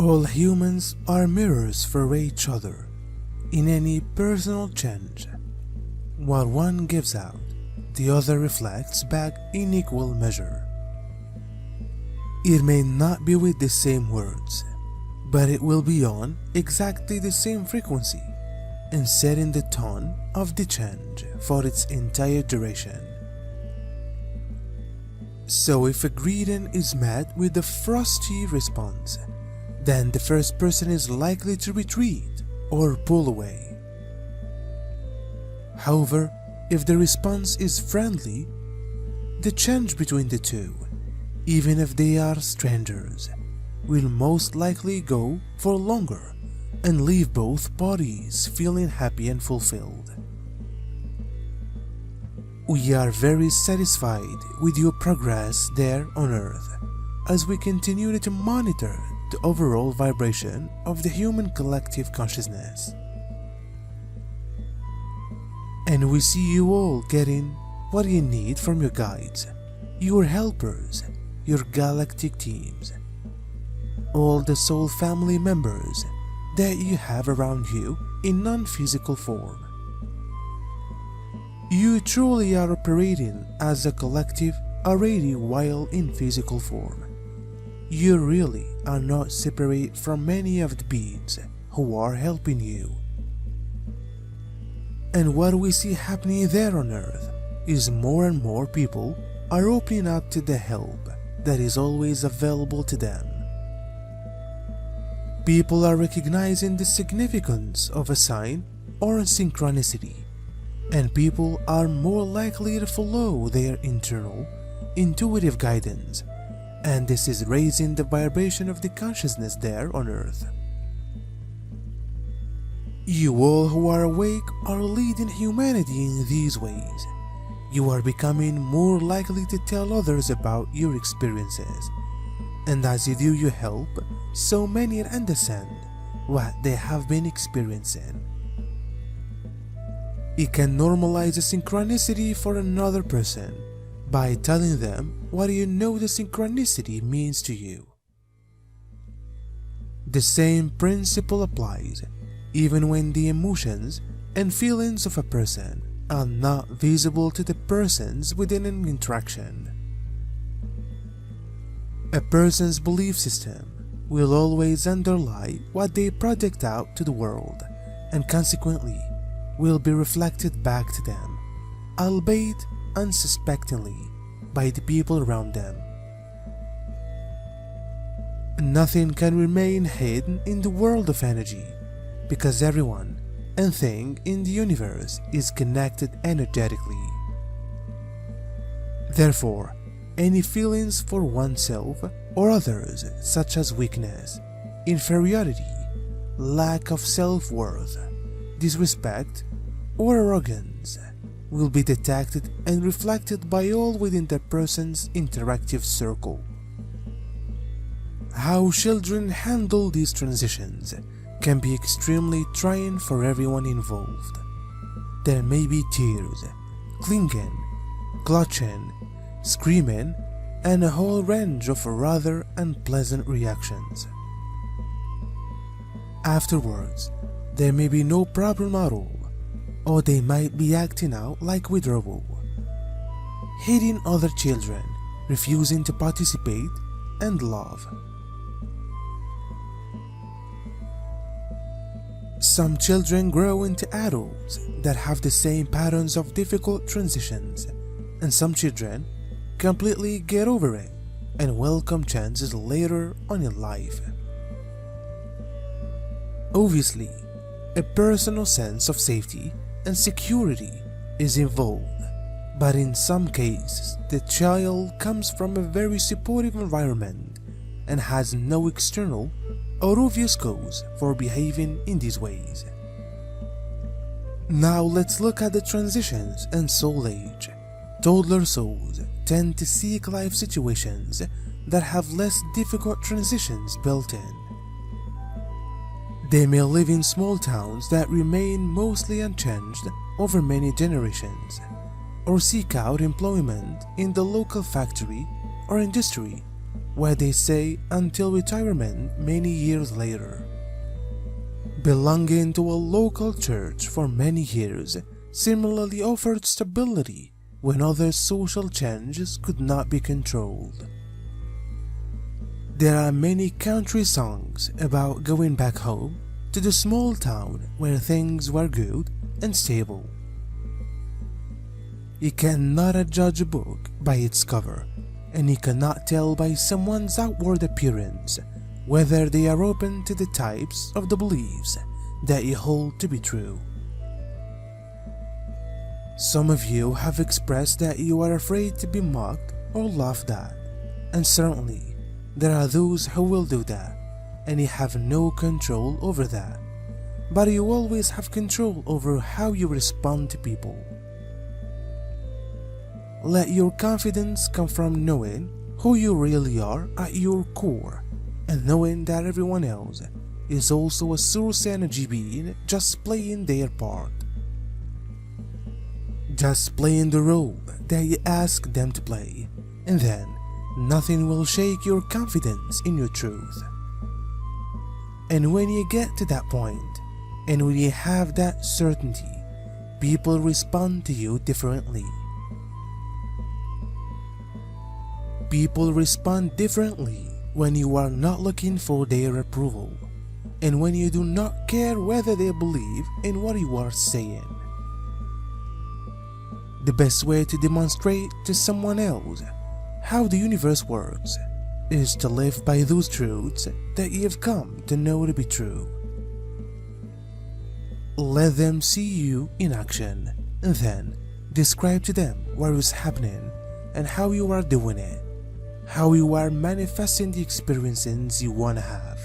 All humans are mirrors for each other in any personal change. What one gives out, the other reflects back in equal measure. It may not be with the same words, but it will be on exactly the same frequency and setting the tone of the change for its entire duration. So if a greeting is met with a frosty response, then the first person is likely to retreat or pull away. However, if the response is friendly, the change between the two, even if they are strangers, will most likely go for longer and leave both parties feeling happy and fulfilled. We are very satisfied with your progress there on Earth as we continue to monitor the overall vibration of the human collective consciousness. And we see you all getting what you need from your guides, your helpers, your galactic teams, all the soul family members that you have around you in non-physical form. You truly are operating as a collective already while in physical form. You really are not separate from many of the beings who are helping you. And what we see happening there on Earth is more and more people are opening up to the help that is always available to them. People are recognizing the significance of a sign or a synchronicity, and people are more likely to follow their internal, intuitive guidance, and this is raising the vibration of the consciousness there on Earth. You all who are awake are leading humanity in these ways. You are becoming more likely to tell others about your experiences, and as you do, you help so many understand what they have been experiencing. You can normalize a synchronicity for another person by telling them what you know the synchronicity means to you. The same principle applies even when the emotions and feelings of a person are not visible to the persons within an interaction. A person's belief system will always underlie what they project out to the world, and consequently will be reflected back to them, albeit unsuspectingly, by the people around them. Nothing can remain hidden in the world of energy, because everyone and thing in the universe is connected energetically. Therefore, any feelings for oneself or others, such as weakness, inferiority, lack of self-worth, disrespect, or arrogance, will be detected and reflected by all within the person's interactive circle. How children handle these transitions can be extremely trying for everyone involved. There may be tears, clinging, clutching, screaming, and a whole range of rather unpleasant reactions. Afterwards, there may be no problem at all, or they might be acting out like withdrawal, hating other children, refusing to participate, and love. Some children grow into adults that have the same patterns of difficult transitions, and some children completely get over it and welcome chances later on in life. Obviously, a personal sense of safety and security is involved, but in some cases the child comes from a very supportive environment and has no external or obvious cause for behaving in these ways. Now let's look at the transitions and soul age. Toddler souls tend to seek life situations that have less difficult transitions built in. They may live in small towns that remain mostly unchanged over many generations, or seek out employment in the local factory or industry what they say until retirement many years later. Belonging to a local church for many years similarly offered stability when other social changes could not be controlled. There are many country songs about going back home to the small town where things were good and stable. You cannot judge a book by its cover, and you cannot tell by someone's outward appearance whether they are open to the types of the beliefs that you hold to be true. Some of you have expressed that you are afraid to be mocked or laughed at, and certainly there are those who will do that, and you have no control over that, but you always have control over how you respond to people. Let your confidence come from knowing who you really are at your core, and knowing that everyone else is also a source energy being just playing their part. Just playing the role that you ask them to play, and then nothing will shake your confidence in your truth. And when you get to that point, and when you have that certainty, people respond to you differently. People respond differently when you are not looking for their approval, and when you do not care whether they believe in what you are saying. The best way to demonstrate to someone else how the universe works is to live by those truths that you have come to know to be true. Let them see you in action, and then describe to them what is happening and how you are doing it, how you are manifesting the experiences you want to have.